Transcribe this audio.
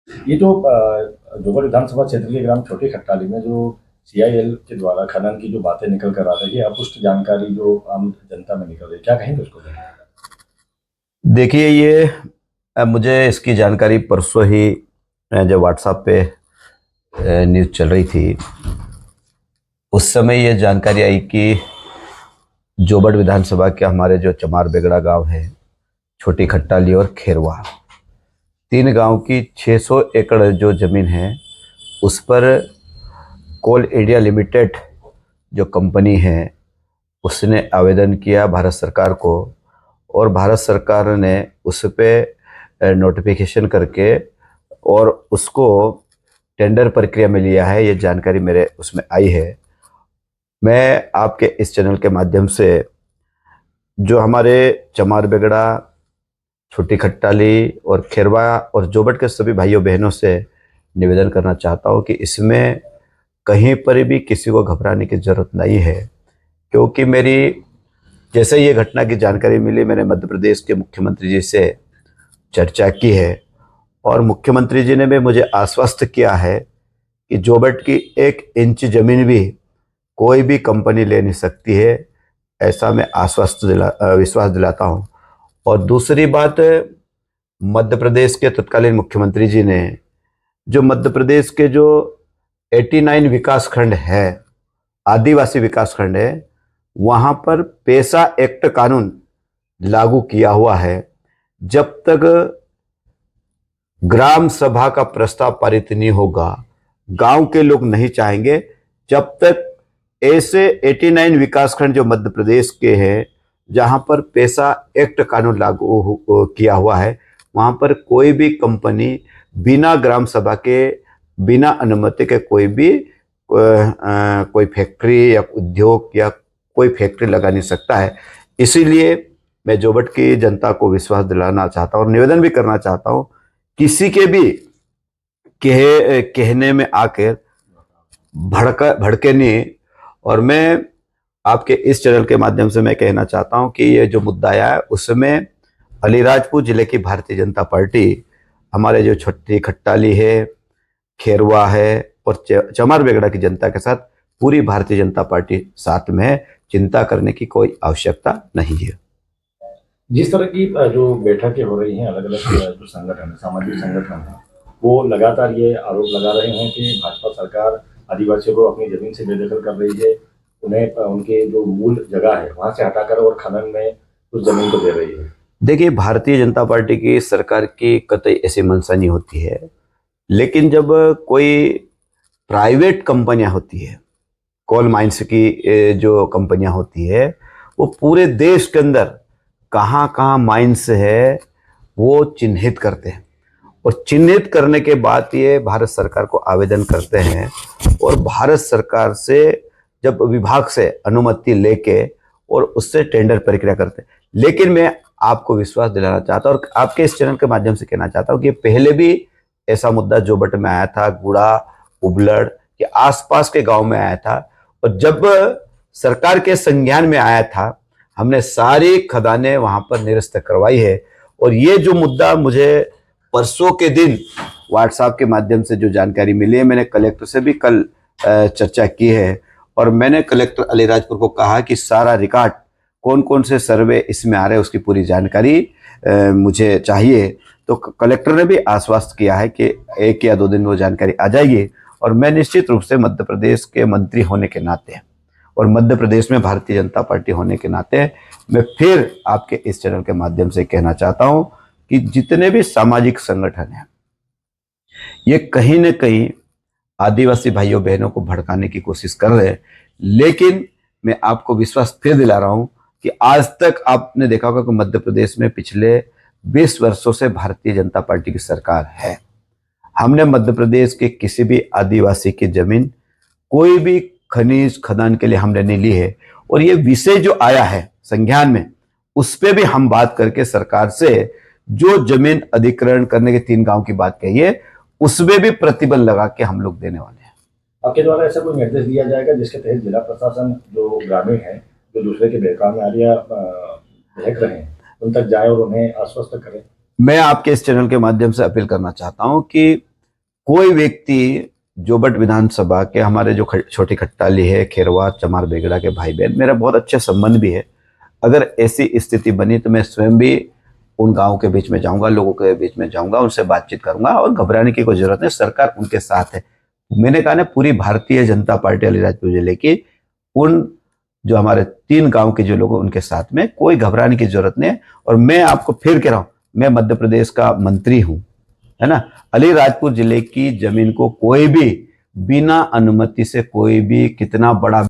ये जो जोगढ़ विधानसभा क्षेत्र के ग्राम छोटी खट्टाली में जो सीआईएल के द्वारा खनन की जो बातें निकल कर आ रही है, अपुष्ट जानकारी जो आम जनता में निकल रही है, क्या कहेंगे उसको लेकर? देखिए ये मुझे इसकी जानकारी परसों ही जब व्हाट्सएप पे न्यूज़ चल रही थी उस समय ये जानकारी आई कि जोबट विधानसभा के हमारे जो चमार बेगड़ा गांव है, छोटी खट्टाली और खेरवा, तीन गांव की 600 एकड़ जो जमीन है उस पर कोल इंडिया लिमिटेड जो कंपनी है उसने आवेदन किया भारत सरकार को, और भारत सरकार ने उस पे नोटिफिकेशन करके और उसको टेंडर प्रक्रिया में लिया है। ये जानकारी मेरे उसमें आई है। मैं आपके इस चैनल के माध्यम से जो हमारे चमार बेगड़ा, छोटी खट्टाली और खेरवा और जोबट के सभी भाइयों बहनों से निवेदन करना चाहता हूँ कि इसमें कहीं पर भी किसी को घबराने की ज़रूरत नहीं है, क्योंकि मेरी जैसे ये घटना की जानकारी मिली मैंने मध्य प्रदेश के मुख्यमंत्री जी से चर्चा की है, और मुख्यमंत्री जी ने भी मुझे आश्वस्त किया है कि जोबट की 1 इंच जमीन भी कोई भी कंपनी ले नहीं सकती है। ऐसा मैं विश्वास दिलाता हूँ। और दूसरी बात, मध्य प्रदेश के तत्कालीन मुख्यमंत्री जी ने जो मध्य प्रदेश के जो 89 विकास खंड है, आदिवासी विकास खंड है, वहां पर पेशा एक्ट कानून लागू किया हुआ है। जब तक ग्राम सभा का प्रस्ताव पारित नहीं होगा, गांव के लोग नहीं चाहेंगे, जब तक ऐसे 89 विकासखंड जो मध्य प्रदेश के हैं जहां पर पेशा एक्ट कानून लागू किया हुआ है, वहां पर कोई भी कंपनी बिना ग्राम सभा के, बिना अनुमति के कोई फैक्ट्री या उद्योग या कोई फैक्ट्री लगा नहीं सकता है। इसीलिए मैं जोबट की जनता को विश्वास दिलाना चाहता हूँ और निवेदन भी करना चाहता हूँ, किसी के भी कहने में आकर भड़के नहीं। और मैं आपके इस चैनल के माध्यम से मैं कहना चाहता हूं कि ये जो मुद्दा आया है उसमें अलीराजपुर जिले की भारतीय जनता पार्टी, हमारे जो छोटी खट्टाली है, खेरवा है और चमार बेगड़ा की जनता के साथ पूरी भारतीय जनता पार्टी साथ में है। चिंता करने की कोई आवश्यकता नहीं है। जिस तरह की जो बैठकें हो रही हैं अलग अलग जो संगठन, सामाजिक संगठन हैं, वो लगातार ये आरोप लगा रहे हैं कि भाजपा सरकार आदिवासियों को अपनी जमीन से बेदखल कर रही है, उन्हें उनके जो मूल जगह है वहां से हटाकर और खनन में उस जमीन को दे रही है। देखिए, भारतीय जनता पार्टी की सरकार की कतई ऐसी मंशा नहीं होती है, लेकिन जब कोई प्राइवेट कंपनियां होती है, कोल माइंस की जो कंपनियां होती है, वो पूरे देश के अंदर कहाँ कहाँ माइंस है वो चिन्हित करते हैं, और चिन्हित करने के बाद ये भारत सरकार को आवेदन करते हैं, और भारत सरकार से जब विभाग से अनुमति लेके और उससे टेंडर प्रक्रिया करते हैं। लेकिन मैं आपको विश्वास दिलाना चाहता हूँ और आपके इस चैनल के माध्यम से कहना चाहता हूँ कि पहले भी ऐसा मुद्दा जोबट में आया था, गुड़ा उबलड़ के आसपास के गांव में आया था, और जब सरकार के संज्ञान में आया था हमने सारी खदानें वहां पर निरस्त करवाई है। और ये जो मुद्दा मुझे परसों के दिन व्हाट्सएप के माध्यम से जो जानकारी मिली है, मैंने कलेक्टर से भी कल चर्चा की है, और मैंने कलेक्टर अलीराजपुर को कहा कि सारा रिकॉर्ड कौन कौन से सर्वे इसमें आ रहे हैं उसकी पूरी जानकारी मुझे चाहिए। तो कलेक्टर ने भी आश्वस्त किया है कि 1 या 2 दिन में वो जानकारी आ जाएगी, और मैं निश्चित रूप से मध्य प्रदेश के मंत्री होने के नाते और मध्य प्रदेश में भारतीय जनता पार्टी होने के नाते मैं फिर आपके इस चैनल के माध्यम से कहना चाहता हूं कि जितने भी सामाजिक संगठन हैं ये कहीं न कहीं आदिवासी भाइयों बहनों को भड़काने की कोशिश कर रहे हैं। लेकिन मैं आपको विश्वास फिर दिला रहा हूं कि आज तक आपने देखा होगा कि मध्य प्रदेश में पिछले 20 वर्षों से भारतीय जनता पार्टी की सरकार है। हमने मध्य प्रदेश के किसी भी आदिवासी की जमीन कोई भी खनिज खदान के लिए हमने नहीं ली है, और ये विषय जो आया है संज्ञान में उस पर भी हम बात करके सरकार से जो जमीन अधिग्रहण करने के 3 गांव की बात कही है उसमें भी प्रतिबंध लगा के हम लोग देने वाले हैं। आपके द्वारा ऐसा कोई निर्देश दिया जाएगा जिसके तहत जिला प्रशासन जो ग्रामीण है, जो दूसरे के बहकावे में आ रही बहक रहे हैं, उन तक जाए और उन्हें आश्वस्त करें? मैं आपके इस चैनल के माध्यम से अपील करना चाहता हूं कि कोई व्यक्ति जोबट विधानसभा के हमारे जो छोटी खट्टाली है, खेरवा, चमार बेगड़ा के भाई बहन, मेरा बहुत अच्छे संबंध भी है। अगर ऐसी स्थिति बनी तो मैं स्वयं भी उन गांव के बीच में जाऊंगा, लोगों के बीच में जाऊंगा, उनसे बातचीत करूंगा, और घबराने की कोई जरूरत नहीं, सरकार उनके साथ है। मैंने कहा ना, पूरी भारतीय जनता पार्टी अलीराजपुर जिले की उन जो हमारे 3 गांव के जो लोग हैं उनके साथ में, कोई घबराने की जरूरत नहीं है। और मैं आपको फिर कह रहा हूं, मैं मध्य प्रदेश का मंत्री हूं, है ना। अलीराजपुर जिले की जमीन को कोई भी बिना अनुमति से, कोई भी कितना बड़ा